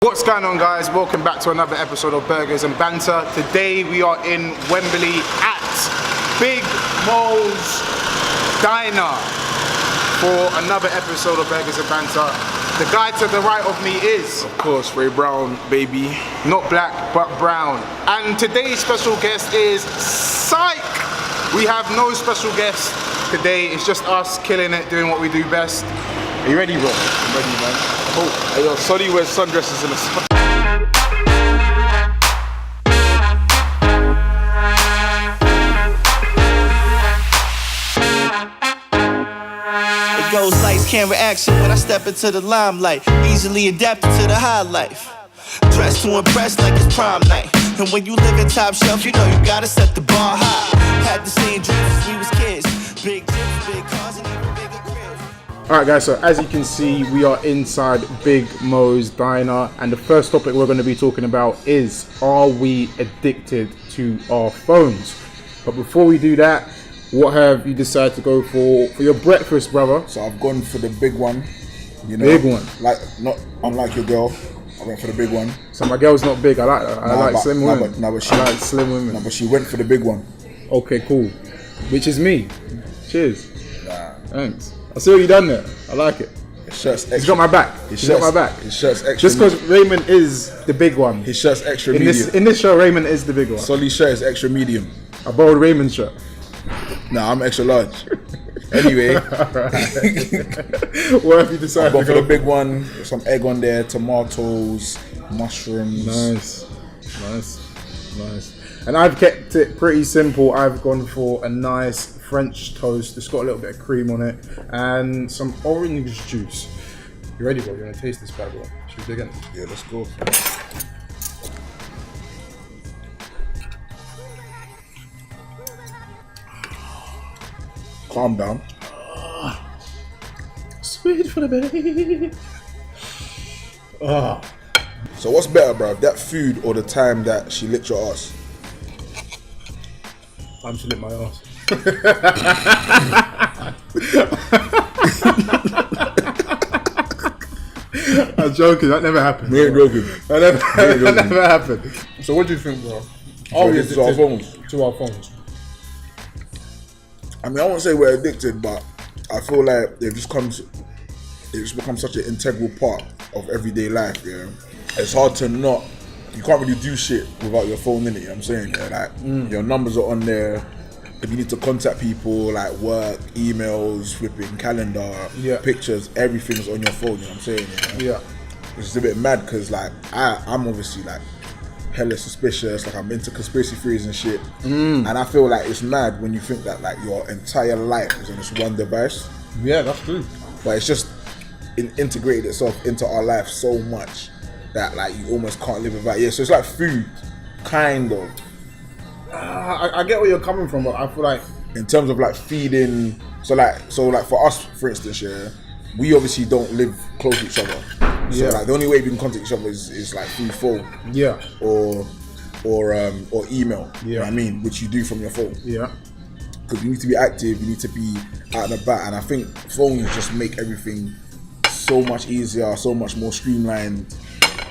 What's going on, guys? Welcome back to another episode of Burgers and Banter. Today we are in Wembley at Big Moes Diner for another episode of Burgers and Banter. The guy to the right of me is, of course, Ray Brown, baby. Not black, but brown. And today's special guest is Psych. We have no special guest today. It's just us killing it, doing what we do best. Are you ready, bro? I'm ready, man. Oh, hey, yo, Sonny wears sundresses in the sun. It goes lights, camera, action when I step into the limelight. Easily adapted to the high life. Dressed to impress like it's prom night. And when you live in top shelf, you know you gotta set the bar high. Had the same dreams as we was kids. Big trips, big cars, and even bigger cribs. Alright guys, so as you can see, we are inside Big Moes Diner, and the first topic we're going to be talking about is, are we addicted to our phones? But before we do that, what have you decided to go for your breakfast, brother? So I've gone for the big one. You know, big one. Like, not unlike your girl, I went for the big one. So my girl's not big. I like her. I like slim women. I like slim women. No, but she went for the big one. Okay, cool. Which is me. Cheers. Nah. Thanks. I see what you done there. I like it. His shirt's extra. He's got my back. He's got my back. His shirt's extra. Just because Raymond is the big one. His shirt's extra medium. In this show, Raymond is the big one. Solly's shirt is extra medium. I borrowed Raymond's shirt. Nah, I'm extra large. Anyway. What have you decided? I've gone for the big one. Some egg on there, tomatoes, mushrooms. Nice. And I've kept it pretty simple. I've gone for a nice French toast. It's got a little bit of cream on it and some orange juice. You ready, bro? You want to taste this bad boy? Should we dig in? Yeah, let's go. Calm down. Sweet for the baby. Oh. So what's better, bro? That food or the time that she licked your ass? Time to lick my ass. I'm joking. That never happened. We ain't joking. That never happened. So what do you think, bro? Are we addicted to our phones? To our phones. I mean, I won't say we're addicted, but I feel like it just becomes such an integral part of everyday life. Yeah, it's hard to not. You can't really do shit without your phone in it. You know what I'm saying? Yeah, like your numbers are on there. If you need to contact people, like work, emails, flipping calendar, pictures, everything's on your phone. You know what I'm saying? Yeah. Which is a bit mad because like I'm obviously like hella suspicious. Like I'm into conspiracy theories and shit. And I feel like it's mad when you think that like your entire life is on this one device. Yeah, that's true. But it's just integrated itself into our life so much that like you almost can't live without it. Yeah, so it's like food, kind of. I get where you're coming from, but I feel like in terms of like feeding, so like for us, for instance, yeah, we obviously don't live close to each other. So like the only way we can contact each other is like through phone. Yeah. Or email. Yeah. You know what I mean? Which you do from your phone. Yeah. Because you need to be active, you need to be out and about, and I think phones just make everything so much easier, so much more streamlined.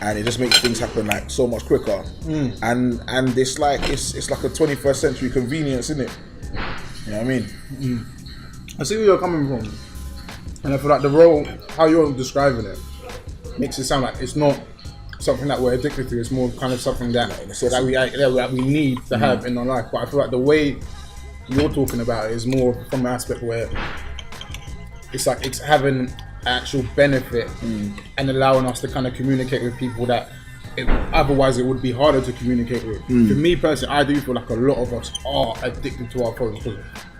And it just makes things happen like so much quicker, and it's like a 21st century convenience, isn't it? You know what I mean? I see where you're coming from, and I feel like the role, how you're describing it, makes it sound like it's not something that we're addicted to. It's more kind of something that we need to have in our life. But I feel like the way you're talking about it is more from an aspect where it's like it's having actual benefit and allowing us to kind of communicate with people that otherwise it would be harder to communicate with. For me personally, I do feel like a lot of us are addicted to our phones.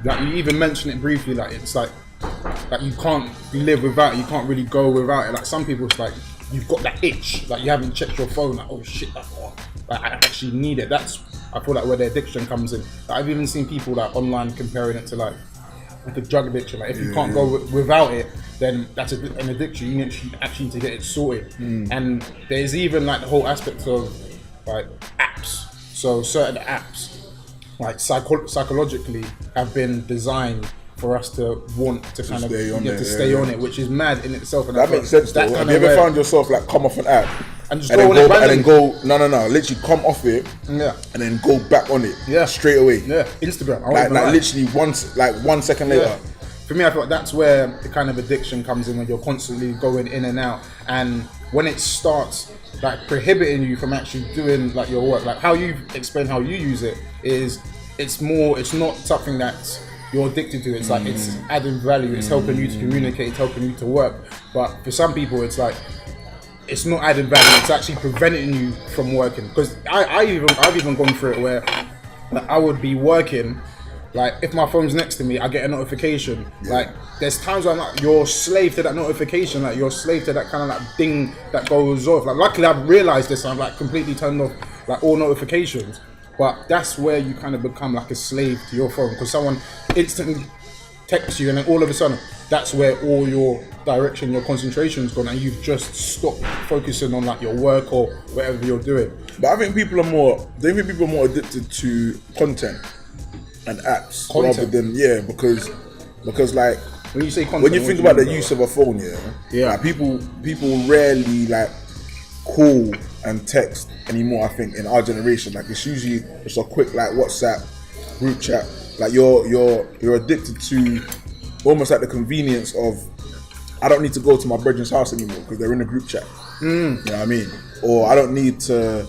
Like you even mentioned it briefly, like it's like you can't live without it, you can't really go without it. Like some people, it's like you've got that itch, like you haven't checked your phone, like oh shit, like I actually need it. That's, I feel like, where the addiction comes in. Like, I've even seen people like online comparing it to like a drug addiction. Like if you can't go without it, then that's an addiction. You actually need to get it sorted. And there's even like the whole aspect of like apps. So certain apps, like psychologically, have been designed for us to want to kind of stay on it, which is mad in itself. And that makes sense though. Have you ever found yourself like come off an app And just and go on it then randomly. no, literally come off it, Yeah. and then go back on it, Yeah. straight away. Yeah, Instagram. Like literally like 1 second later. Yeah. For me, I feel like that's where the kind of addiction comes in, when you're constantly going in and out, and when it starts like prohibiting you from actually doing like your work, like how you explain how you use it is, it's not something that you're addicted to. It's like it's adding value. It's helping you to communicate. It's helping you to work. But for some people, it's like it's not adding value. It's actually preventing you from working. Because I've even gone through it where like, I would be working. Like if my phone's next to me, I get a notification. Like there's times where I'm like, you're slave to that notification. Like you're slave to that kind of like ding that goes off. Like luckily I've realized this. I'm like completely turned off like all notifications. But that's where you kind of become like a slave to your phone, because someone instantly texts you, and then all of a sudden that's where all your direction, your concentration's gone, and you've just stopped focusing on like your work or whatever you're doing. But I think people are more addicted to content and apps rather than because like when you say content, when you think about the use of a phone, like people rarely like call and text anymore. I think in our generation, like it's usually just a quick like WhatsApp group chat. Like you're addicted to almost like the convenience of, I don't need to go to my brethren's house anymore because they're in a group chat. You know what I mean? Or I don't need to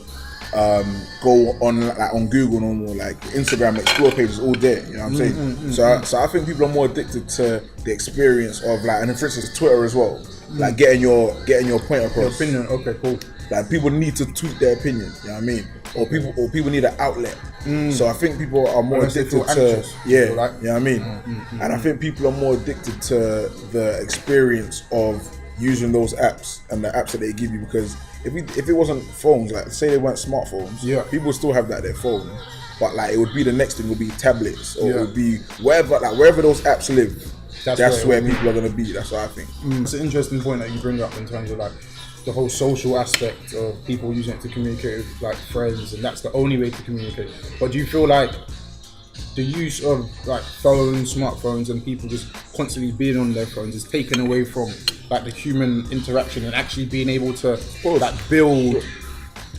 go on Google no more. Like Instagram explore pages all day. You know what I'm saying? So I think people are more addicted to the experience of like, and for instance Twitter as well. Like getting your point across. Your opinion, okay, cool. Like people need to tweet their opinion, you know what I mean? Or people need an outlet. So I think people are more addicted to you know what I mean? And I think people are more addicted to the experience of using those apps and the apps that they give you, because if it wasn't phones, like say they weren't smartphones, people still have that their phone. But like it would be the next thing would be tablets, or it would be wherever those apps live. That's where people are gonna be. That's what I think. It's an interesting point that you bring up in terms of like the whole social aspect of people using it to communicate with like friends, and that's the only way to communicate. But do you feel like the use of like phones, smartphones, and people just constantly being on their phones is taken away from like the human interaction and actually being able to like build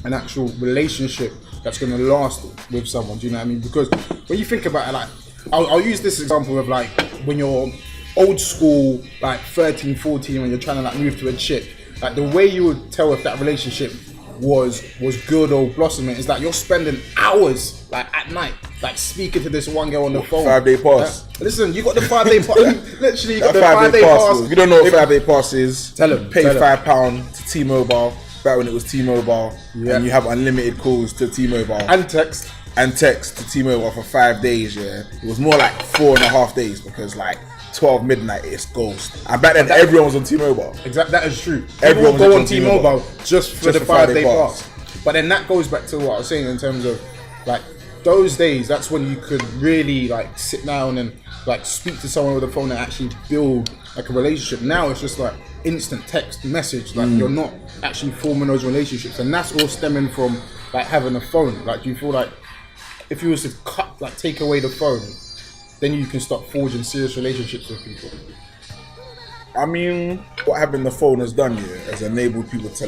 an actual relationship that's going to last with someone? Do you know what I mean? Because when you think about it, like I'll use this example of like when you're old school, like 13, 14, when you're trying to like move to a chick, like the way you would tell if that relationship was good or blossoming is that you're spending hours like at night like speaking to this one girl on the phone. 5-day pass. Listen, you got the 5-day pass. Literally, you got the 5-day pass. pass. If you don't know what 5-day pass is, tell them. Pay £5 to T-Mobile. Back when it was T-Mobile, and you have unlimited calls to T-Mobile and text to T-Mobile for 5 days. Yeah, it was more like 4.5 days because like 12 midnight it's ghost. And back then everyone was on T-Mobile. Exactly, that is true. Everyone would go on T-Mobile just for the 5-day pass. But then that goes back to what I was saying in terms of like those days. That's when you could really like sit down and like speak to someone with a phone and actually build like a relationship. Now it's just like instant text message. Like you're not actually forming those relationships, and that's all stemming from like having a phone. Like, do you feel like if you was to take away the phone, then you can start forging serious relationships with people? I mean, what having the phone has done here has enabled people to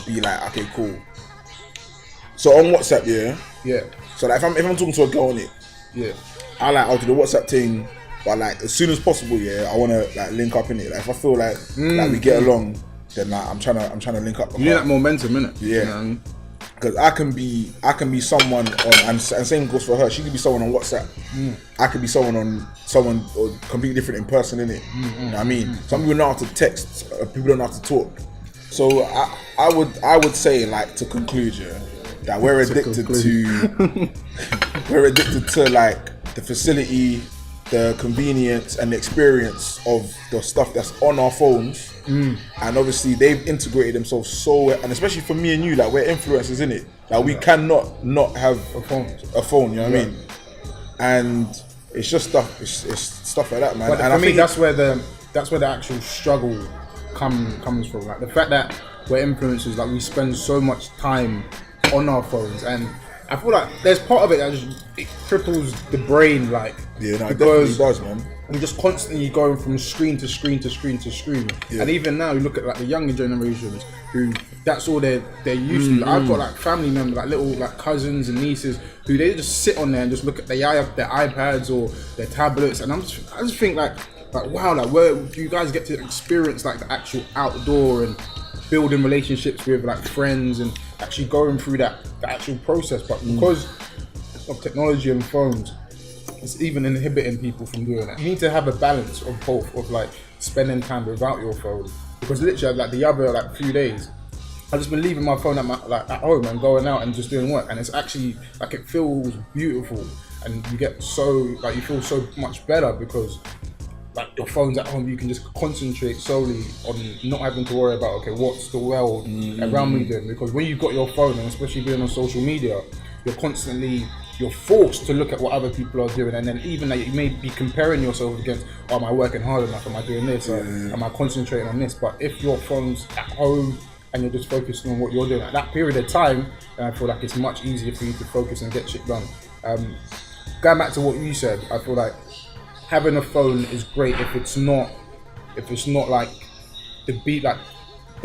be like, okay, cool. So on WhatsApp, so like if I'm talking to a girl on it, I'll do the WhatsApp thing, but like as soon as possible, I want to like link up in it. Like if I feel like we get along, then like I'm trying to link up. You need that momentum, innit? Yeah. Because I can be someone on, and same goes for her. She could be someone on WhatsApp. I could be someone or completely different in person, innit? You know what I mean? Some people know how to text, people don't know how to talk. So I would say, like, to conclude, that we're addicted to like the facility, the convenience and the experience of the stuff that's on our phones. And obviously they've integrated themselves so well, and especially for me and you, like we're influencers in it. Like we cannot not have a phone, you know what I mean? And it's just stuff, it's stuff like that, man. But and for me, that's where the actual struggle comes from. Like the fact that we're influencers, like we spend so much time on our phones, and I feel like there's part of it that just it cripples the brain, like Yeah, no, it because definitely does, man. we're just constantly going from screen to screen to screen to screen. Yeah. And even now, you look at like the younger generations who that's all they're used to. I've got like family members, like little like cousins and nieces who they just sit on there and just look at their iPads or their tablets, and I just think like wow, like where do you guys get to experience like the actual outdoor and building relationships with like friends and actually going through the actual process? But because of technology and phones, it's even inhibiting people from doing that. You need to have a balance of both, of like spending time without your phone. Because literally like the other like few days, I've just been leaving my phone at home and going out and just doing work, and it's actually like it feels beautiful, and you get so like you feel so much better because like your phone's at home. You can just concentrate solely on not having to worry about what's the world around me doing. Because when you've got your phone, and especially being on social media, you're forced to look at what other people are doing, and then even like you may be comparing yourself against, am I working hard enough? Am I doing this? Am I concentrating on this? But if your phone's at home and you're just focusing on what you're doing at that period of time, then I feel like it's much easier for you to focus and get shit done. Going back to what you said, I feel like having a phone is great if it's not like the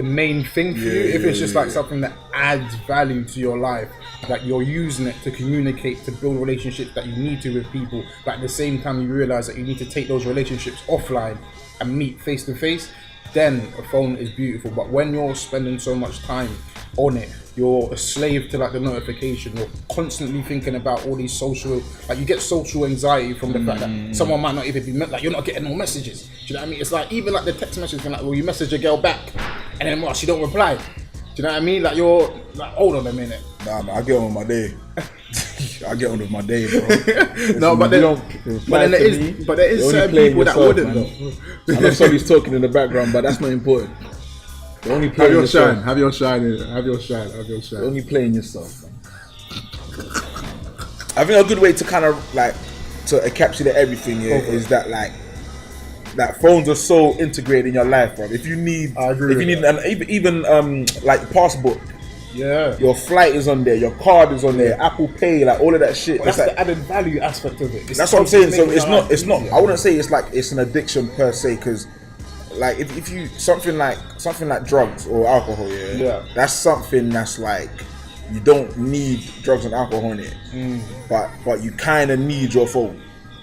main thing for you. If it's just like something that adds value to your life, like you're using it to communicate, to build relationships that you need to with people, but at the same time you realize that you need to take those relationships offline and meet face to face, then a phone is beautiful. But when you're spending so much time on it, you're a slave to like the notification, you're constantly thinking about all these social, like you get social anxiety from the fact that someone might not even be like you're not getting no messages. Do you know what I mean? It's like even like the text message thing, like you message a girl back and then she don't reply. Do you know what I mean? Like you're like, hold on a minute. Nah, man, I get on with my day. I get on with my day, bro. No, but there is certain people that wouldn't though. I know somebody's talking in the background, but that's not important. You're only playing yourself. Have your shine. You're only playing yourself, man. I think a good way to kind of like to encapsulate everything is that like that phones are so integrated in your life, bro. If you need, even like passport, your flight is on there, your card is on there, Apple Pay, like all of that shit. Well, that's like the added value aspect of it. That's what I'm saying. So it's not. I wouldn't say it's like it's an addiction per se, because like if you something like drugs or alcohol, that's something that's like you don't need drugs and alcohol in it, but you kind of need your phone.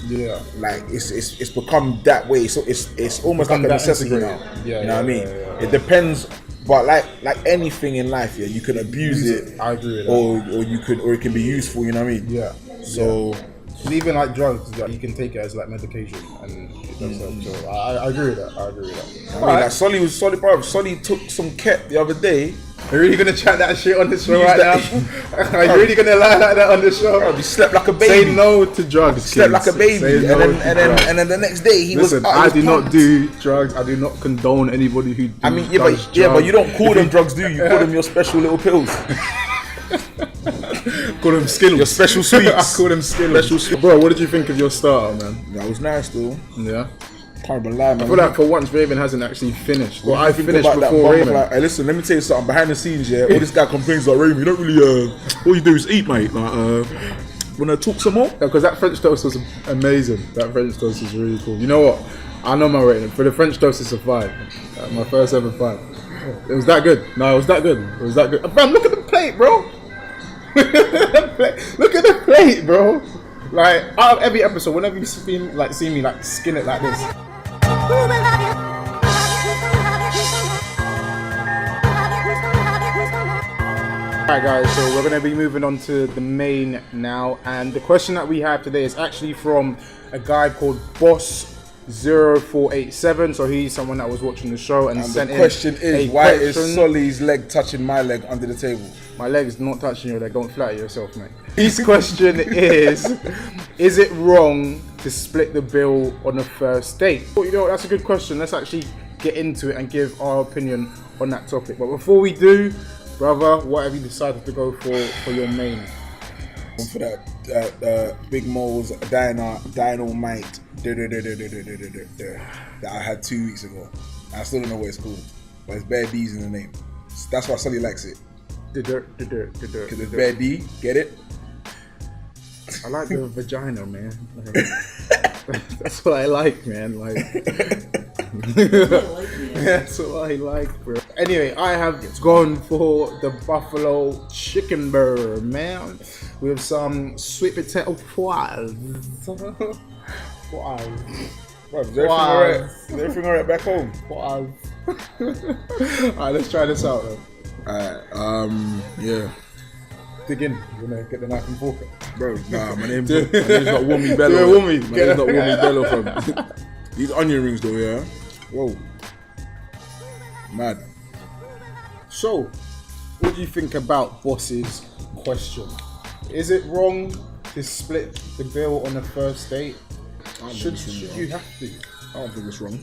Yeah, like it's become that way. So it's almost like a necessity now. Yeah, you know what I mean? It depends, but like anything in life, you can abuse it. I agree with that. or it can be useful. You know what I mean? Yeah. So even like drugs, like, you can take it as like medication, and it does help. So I agree with that. I mean, like Solly was solid, bro. Solly took some Ket the other day. Are you really gonna chat that shit on the show right now? Are you really gonna lie like that on the show? Bro, he slept like a baby. Say no to drugs. Slept like a baby, and then the next day he was. I do not do drugs. I do not condone anybody who. I mean, but you don't call them drugs, do you? You call them your special little pills. Call them Skittles. Your special sweets. I call them Skittles. Bro, what did you think of your starter, man? That was nice, though. Yeah. Can't even lie, man. I feel like for once Raven hasn't actually finished. Well, I finished before Raven. Like, hey, listen, let me tell you something. Behind the scenes, all this guy complains like, Raven, you don't really, all you do is eat, mate. Like, wanna talk some more? Because that French toast was amazing. That French toast is really cool. You know what? I know my rating. For the French toast, it's a 5. My first ever 5. It was that good. No, it was that good. Bro, look at the plate, bro. Look at the plate, bro. Like, out of every episode, whenever you see me like skin it like this. Alright guys, so we're going to be moving on to the main now, and the question that we have today is actually from a guy called Boss0487. So he's someone that was watching the show and sent in. The question is, why is Solly's leg touching my leg under the table? My leg is not touching your leg. Don't flatter yourself, mate. His question is it wrong to split the bill on a first date? Well, you know, that's a good question. Let's actually get into it and give our opinion on that topic. But before we do, brother, what have you decided to go for your main? For that Big Moes Diner Dynamite that I had 2 weeks ago. I still don't know what it's called, but it's bare D's in the name. That's why Solly likes it. Because it's bare D, get it? I like the vagina, man. Like, that's what I like, man. Like, that's what I like, bro. Anyway, I have gone for the buffalo chicken burger, man, with some sweet potato fries. Bro, is everything alright? Is everything alright back home? Alright, let's try this out, though. Alright, yeah. Dig in. You wanna get the knife and fork? Bro, nah, my name's not Wummy Bello. Do it, Wummy. My name's not Wummy Bello, fam. These onion rings, though, yeah? Whoa. Mad. So, what do you think about Boss's question? Is it wrong to split the bill on the first date? Should you have to? I don't think it's wrong.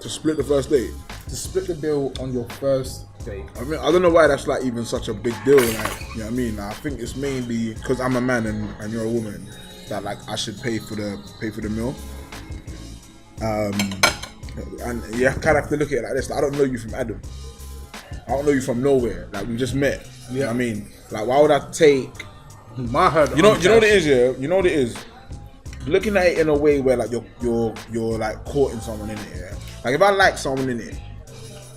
To split the first date? To split the bill on your first date? I mean, I don't know why that's like even such a big deal. Like, you know what I mean? Like, I think it's mainly because I'm a man and you're a woman that like I should pay for the meal. And you kind of have to look at it like this. Like, I don't know you from Adam. I don't know you from nowhere. Like, we just met. Yeah. You know what I mean? Like, why would I take my head? You know what it is, yeah? You know what it is? Looking at it in a way where like you're like courting someone in it, yeah. Like if I like someone in it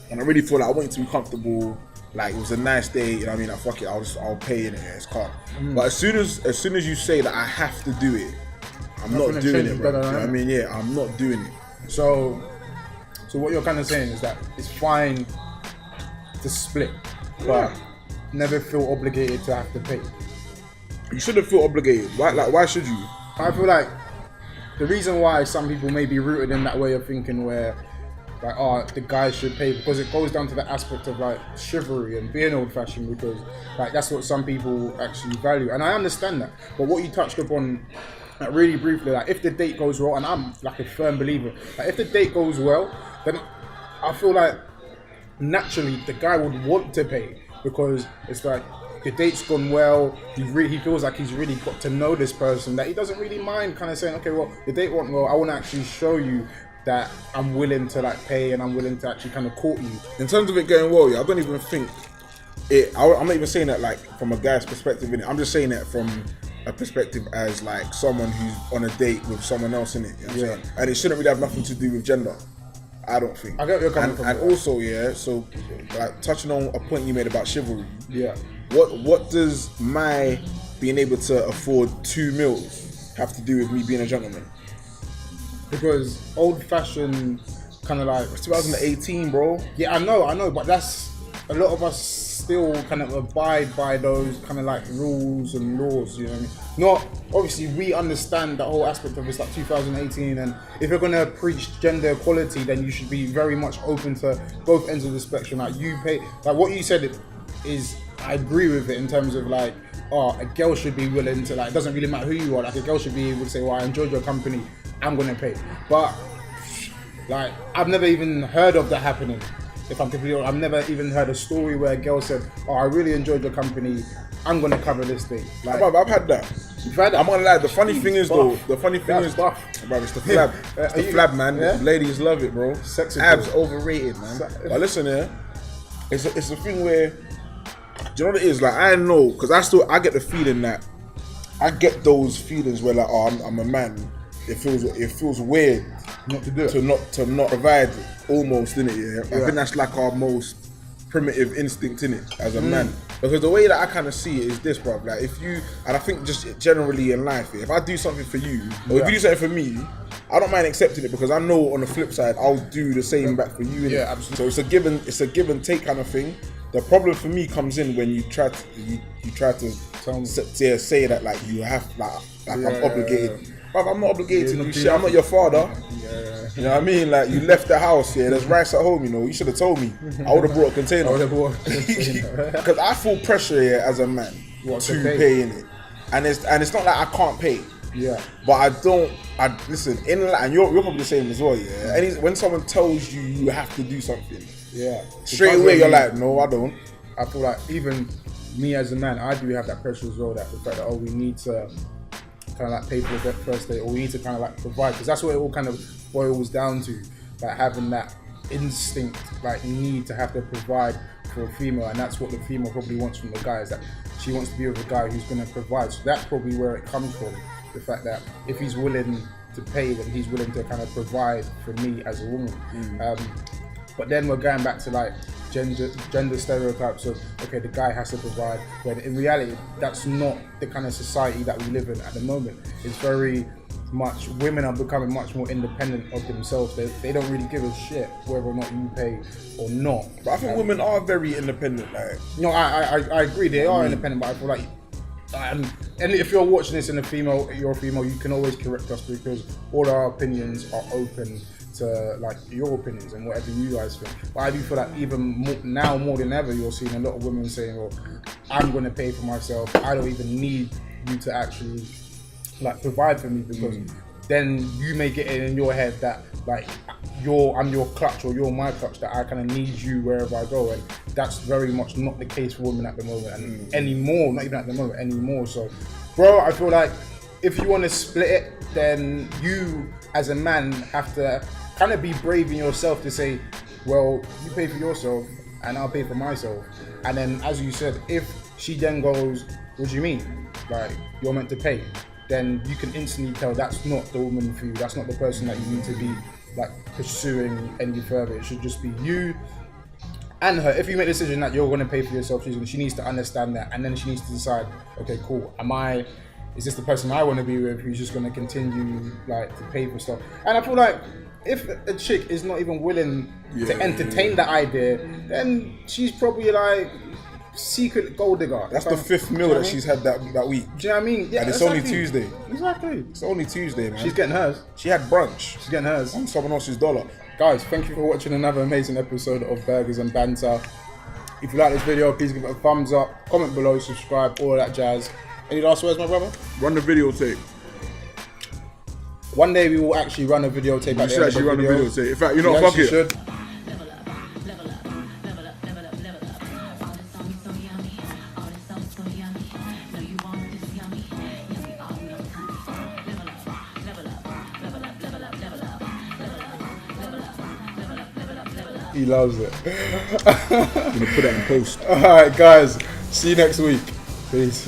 and I really feel like I want you to be comfortable, like it was a nice day, you know what I mean? Like fuck it, I'll pay in it, yeah, it's calm. But as soon as you say that I have to do it, I'm not doing it, bro. You know what I mean? Yeah, I'm not doing it. So what you're kind of saying is that it's fine to split, but never feel obligated to have to pay. You shouldn't feel obligated. Why? Like, why should you? I feel like the reason why some people may be rooted in that way of thinking where like, oh, the guy should pay, because it goes down to the aspect of like chivalry and being old fashioned, because like that's what some people actually value. And I understand that. But what you touched upon like really briefly, like if the date goes well, and I'm like a firm believer, like if the date goes well, then I feel like naturally the guy would want to pay, because it's like the date's gone well, he feels like he's really got to know this person, that he doesn't really mind kind of saying, okay, well, the date went well, I want to actually show you that I'm willing to like pay and I'm willing to actually kind of court you. In terms of it going well, yeah, I don't even think it, I'm not even saying that like from a guy's perspective in it, I'm just saying that from a perspective as like someone who's on a date with someone else in it, you know what I'm saying? And it shouldn't really have nothing to do with gender, I don't think. I get where you're coming from. And also, yeah, so like touching on a point you made about chivalry, yeah. What does my being able to afford 2 meals have to do with me being a gentleman? Because old-fashioned kind of like... It's 2018, bro. Yeah, I know, but that's... A lot of us still kind of abide by those kind of like rules and laws, you know what I mean? Not... Obviously, we understand the whole aspect of it's like 2018, and if you're going to preach gender equality, then you should be very much open to both ends of the spectrum. Like, you pay... Like, what you said is... I agree with it in terms of like, oh, a girl should be willing to like, it doesn't really matter who you are, like a girl should be able to say, well, I enjoyed your company, I'm gonna pay. But like, I've never even heard of that happening. If I'm completely honest, I've never even heard a story where a girl said, oh, I really enjoyed your company, I'm gonna cover this thing. Like, I've had that. You've had that? I'm gonna lie, the funny thing is though, the funny thing is, bro, it's the flab. It's the flab, man. Yeah? Ladies love it, bro. Sexy abs overrated, man. But listen here, it's a thing where, do you know what it is? Like, I know, because I get the feeling that I get those feelings where like, oh, I'm a man. It feels weird not to do it, to not provide almost, innit? Yeah? I think that's like our most primitive instinct in it as a man. Because the way that I kind of see it is this, bro. Like if you, and I think just generally in life, if I do something for you, or if you do something for me, I don't mind accepting it, because I know on the flip side I'll do the same back for you. Yeah, absolutely. So it's a give and take kind of thing. The problem for me comes in when you try to say that like you have like I'm obligated. But I'm not obligated to do shit. I'm not your father. You know what I mean? Like you left the house, yeah. There's rice at home, you know. You should have told me. I would have brought a container. Because I feel pressure here as a man to pay in it, and it's not like I can't pay. Yeah. But I listen in, and you're probably the same as well, yeah. And when someone tells you you have to do something, yeah, straight away you're like, no, I don't. I feel like even me as a man, I do have that pressure as well. That the fact that we need to kind of like pay for the first date, or we need to kind of like provide, because that's what it all kind of boils down to, like having that instinct, like need to have to provide for a female, and that's what the female probably wants from the guy, is that she wants to be with a guy who's going to provide. So that's probably where it comes from. the fact that if he's willing to pay, then he's willing to kind of provide for me as a woman. But then we're going back to like gender stereotypes of, okay, the guy has to provide, when in reality that's not the kind of society that we live in at the moment. It's very much, women are becoming much more independent of themselves. They don't really give a shit whether or not you pay or not. But I think women are very independent. Like, no, I agree, they are independent, but I feel like, and if you're watching this and you're a female, you can always correct us, because all our opinions are open to like your opinions and whatever you guys think. But I do feel like even more than ever, you're seeing a lot of women saying, well, I'm going to pay for myself, I don't even need you to actually like provide for me, because then you may get it in your head that like I'm your clutch or you're my clutch, that I kind of need you wherever I go, and that's very much not the case for women at the moment, and anymore, not even at the moment, anymore. So bro, I feel like if you want to split it, then you as a man have to kind of be brave in yourself to say, well, you pay for yourself and I'll pay for myself. And then, as you said, if she then goes, what do you mean? Like, you're meant to pay, then you can instantly tell that's not the woman for you. That's not the person that you need to be like pursuing any further. It should just be you and her. If you make the decision that you're going to pay for yourself, she needs to understand that, and then she needs to decide, okay, cool, is this the person I want to be with, who's just going to continue like to pay for stuff? And I feel like if a chick is not even willing to entertain that idea, then she's probably like secret gold digger. That's the 5th meal that she's had that week. Do you know what I mean? Yeah, and it's only Tuesday. Exactly. It's only Tuesday, man. She's getting hers. She had brunch. She's getting hers. On someone else's dollar. Guys, thank you for watching another amazing episode of Burgers and Banter. If you like this video, please give it a thumbs up, comment below, subscribe, all of that jazz. Any last words, my brother? Run the videotape. One day we will actually run a videotape. You should actually run a videotape. In fact, you know, fuck it. Should. He loves it. I'm gonna put that in post. Alright guys, see you next week. Peace.